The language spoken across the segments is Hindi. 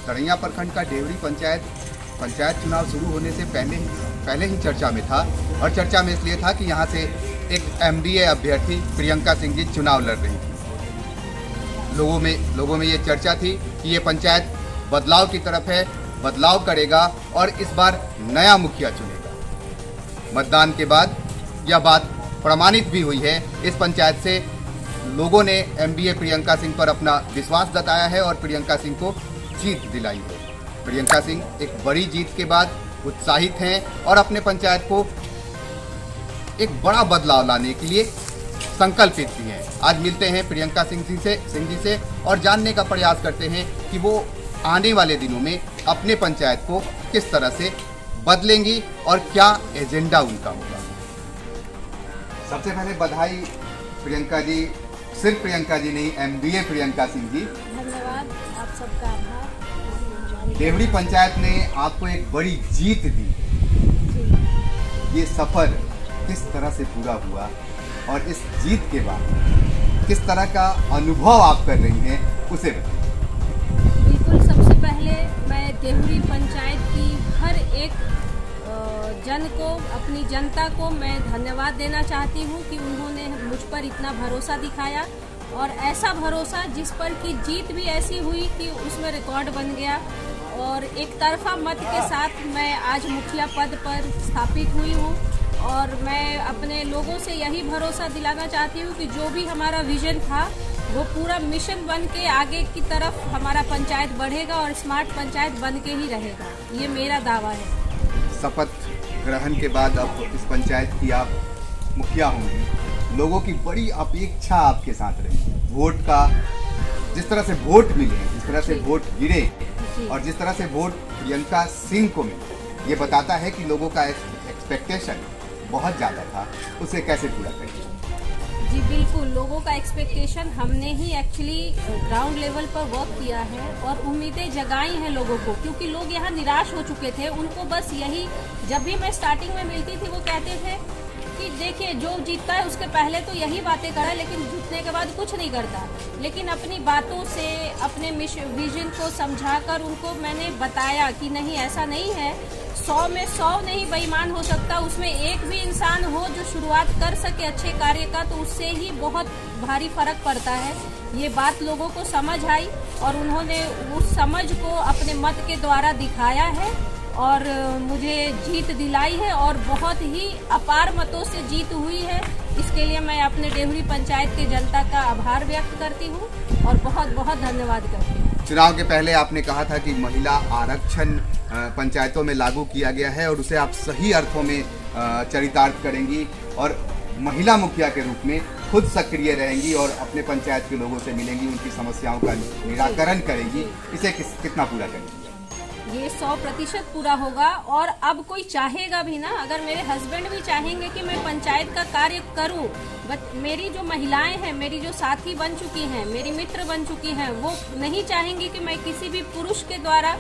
तरैया प्रखंड का डेवरी पंचायत चुनाव शुरू होने से पहले ही चर्चा में था, और चर्चा में इसलिए था कि यहाँ से एक MBA अभ्यर्थी प्रियंका सिंह जी चुनाव लड़ रही थी। लोगों में ये चर्चा थी कि ये पंचायत बदलाव की तरफ है, बदलाव करेगा और इस बार नया मुखिया चुनेगा। मतदान के बाद यह बात प्रमाणित भी हुई है। इस पंचायत से लोगों ने MBA प्रियंका सिंह पर अपना विश्वास जताया है और प्रियंका सिंह को जीत दिलाई है। प्रियंका सिंह एक बड़ी जीत के बाद उत्साहित हैं और अपने पंचायत को एक बड़ा बदलाव लाने के लिए संकल्पित भी हैं। आज मिलते हैं प्रियंका सिंह जी से और जानने का प्रयास करते हैं कि वो आने वाले दिनों में अपने पंचायत को किस तरह से बदलेंगी और क्या एजेंडा उनका होगा। सबसे पहले बधाई प्रियंका जी, सिर्फ प्रियंका जी नहीं, MBA प्रियंका सिंह जी। धन्यवाद, आप सबका आभार। डेवरी पंचायत ने आपको एक बड़ी जीत दी। ये सफर किस तरह से पूरा हुआ और इस जीत के बाद किस तरह का अनुभव आप कर रही हैं, उसे बताइए। बिल्कुल, सबसे पहले मैं डेवरी पंचायत की हर एक जन को, अपनी जनता को मैं धन्यवाद देना चाहती हूँ कि उन्होंने मुझ पर इतना भरोसा दिखाया, और ऐसा भरोसा जिस पर कि जीत भी ऐसी हुई कि उसमें रिकॉर्ड बन गया, और एक तरफा मत के साथ मैं आज मुखिया पद पर स्थापित हुई हूँ। और मैं अपने लोगों से यही भरोसा दिलाना चाहती हूँ कि जो भी हमारा विजन था वो पूरा मिशन बन के आगे की तरफ हमारा पंचायत बढ़ेगा और स्मार्ट पंचायत बन के ही रहेगा, ये मेरा दावा है। शपथ ग्रहण के बाद अब इस पंचायत की आप मुखिया होंगी। लोगों की बड़ी अपेक्षा आपके साथ रही। वोट का जिस तरह से वोट मिले, जिस तरह से वोट गिरे और जिस तरह से वोट प्रियंका सिंह को मिले, ये बताता है कि लोगों का एक्सपेक्टेशन बहुत ज़्यादा था। उसे कैसे पूरा करेंगे? जी बिल्कुल, लोगों का एक्सपेक्टेशन हमने ही एक्चुअली ग्राउंड लेवल पर वर्क किया है और उम्मीदें जगाई हैं लोगों को, क्योंकि लोग यहाँ निराश हो चुके थे। उनको बस यही, जब भी मैं स्टार्टिंग में मिलती थी वो कहते थे कि देखिए जो जीतता है उसके पहले तो यही बातें करा, लेकिन जीतने के बाद कुछ नहीं करता। लेकिन अपनी बातों से, अपने विजन को समझाकर उनको मैंने बताया कि नहीं, ऐसा नहीं है, 100 में 100 नहीं बेईमान हो सकता, उसमें एक भी इंसान हो जो शुरुआत कर सके अच्छे कार्य का, तो उससे ही बहुत भारी फर्क पड़ता है। ये बात लोगों को समझ आई और उन्होंने उस समझ को अपने मत के द्वारा दिखाया है और मुझे जीत दिलाई है, और बहुत ही अपार मतों से जीत हुई है। इसके लिए मैं अपने डेवरी पंचायत की जनता का आभार व्यक्त करती हूँ और बहुत बहुत धन्यवाद करती हूँ। चुनाव के पहले आपने कहा था कि महिला आरक्षण पंचायतों में लागू किया गया है और उसे आप सही अर्थों में चरितार्थ करेंगी और महिला मुखिया के रूप में खुद सक्रिय रहेंगी और अपने पंचायत के लोगों से मिलेंगी, उनकी समस्याओं का निराकरण करेंगी। इसे कितना पूरा करेंगी? ये 100% पूरा होगा। और अब कोई चाहेगा भी ना, अगर मेरे हस्बैंड भी चाहेंगे कि मैं पंचायत का कार्य करूं, बट मेरी जो महिलाएं हैं, मेरी जो साथी बन चुकी हैं, मेरी मित्र बन चुकी हैं, वो नहीं चाहेंगी कि मैं किसी भी पुरुष के द्वारा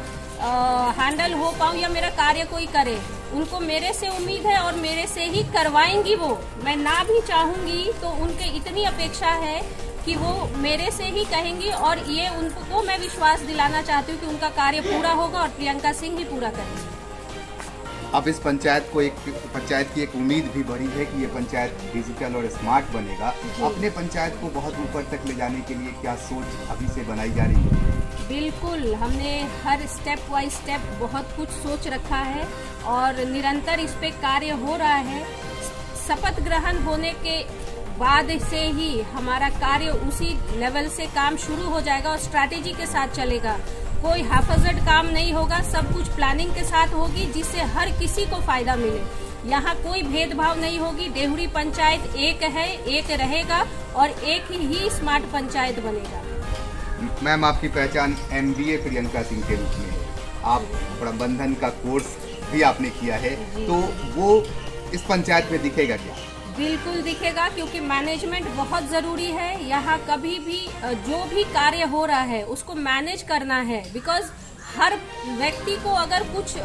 हैंडल हो पाऊं या मेरा कार्य कोई करे। उनको मेरे से उम्मीद है और मेरे से ही करवाएंगी वो। मैं ना भी चाहूंगी तो उनके इतनी अपेक्षा है कि वो मेरे से ही कहेंगी, और ये उनको मैं विश्वास दिलाना चाहती हूँ कि उनका कार्य पूरा होगा और प्रियंका सिंह ही पूरा करेंगी। अब इस पंचायत की एक उम्मीद भी बढ़ी है कि ये पंचायत डिजिटल और स्मार्ट बनेगा। अपने पंचायत को बहुत ऊपर तक ले जाने के लिए क्या सोच अभी से बनाई जा रही है? बिल्कुल, हमने हर स्टेप बाय स्टेप बहुत कुछ सोच रखा है और निरंतर इस पे कार्य हो रहा है। शपथ ग्रहण होने के बाद से ही हमारा कार्य उसी लेवल से काम शुरू हो जाएगा और स्ट्रैटेजी के साथ चलेगा। कोई हाफजट काम नहीं होगा, सब कुछ प्लानिंग के साथ होगी जिससे हर किसी को फायदा मिले। यहाँ कोई भेदभाव नहीं होगी। डेवरी पंचायत एक है, एक रहेगा और एक ही स्मार्ट पंचायत बनेगा। मैम, आपकी पहचान MBA प्रियंका सिंह के रूप में है। आप प्रबंधन का कोर्स भी आपने किया है, तो वो इस पंचायत में दिखेगा क्या? बिल्कुल दिखेगा, क्योंकि मैनेजमेंट बहुत ज़रूरी है। यहाँ कभी भी जो भी कार्य हो रहा है उसको मैनेज करना है, बिकॉज हर व्यक्ति को अगर कुछ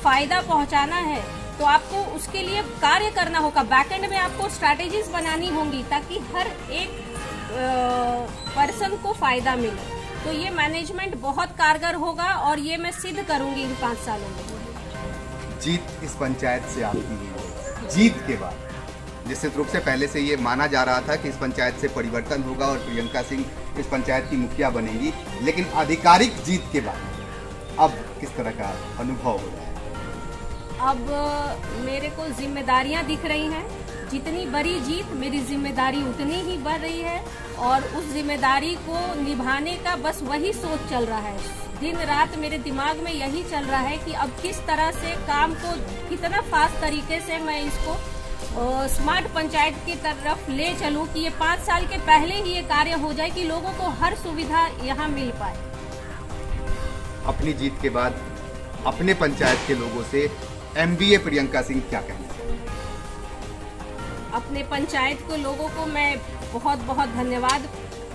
फायदा पहुँचाना है तो आपको उसके लिए कार्य करना होगा। बैकएंड में आपको स्ट्रैटेजीज बनानी होंगी ताकि हर एक पर्सन को फायदा मिले। तो ये मैनेजमेंट बहुत कारगर होगा और ये मैं सिद्ध करूंगी इन 5 सालों में। जीत इस पंचायत से आपकी हुई है। जीत के बाद निश्चित रूप से पहले से ये माना जा रहा था कि इस पंचायत से परिवर्तन होगा और प्रियंका सिंह इस पंचायत की मुखिया बनेंगी, लेकिन आधिकारिक जीत के बाद अब किस तरह का अनुभव हो रहा है? अब मेरे को जिम्मेदारियां दिख रही हैं। जितनी बड़ी जीत, मेरी जिम्मेदारी उतनी ही बढ़ रही है और उस जिम्मेदारी को निभाने का बस वही सोच चल रहा है। दिन रात मेरे दिमाग में यही चल रहा है कि अब किस तरह से काम को कितना फास्ट तरीके से मैं इसको स्मार्ट पंचायत की तरफ ले चलूं कि ये 5 साल के पहले ही ये कार्य हो जाए कि लोगों को हर सुविधा यहाँ मिल पाए। अपनी जीत के बाद अपने पंचायत के लोगों से MBA प्रियंका सिंह क्या कहना है? अपने पंचायत को लोगों को मैं बहुत बहुत धन्यवाद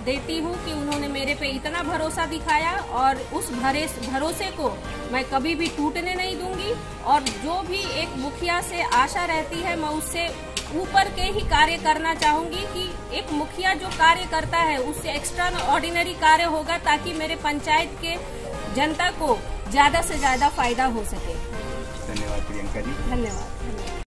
देती हूँ कि उन्होंने मेरे पे इतना भरोसा दिखाया और उस भरोसे को मैं कभी भी टूटने नहीं दूंगी। और जो भी एक मुखिया से आशा रहती है, मैं उससे ऊपर के ही कार्य करना चाहूंगी कि एक मुखिया जो कार्य करता है उससे एक्स्ट्रा ऑर्डिनरी कार्य होगा ताकि मेरे पंचायत के जनता को ज्यादा से ज्यादा फायदा हो सके। धन्यवाद प्रियंका जी। धन्यवाद।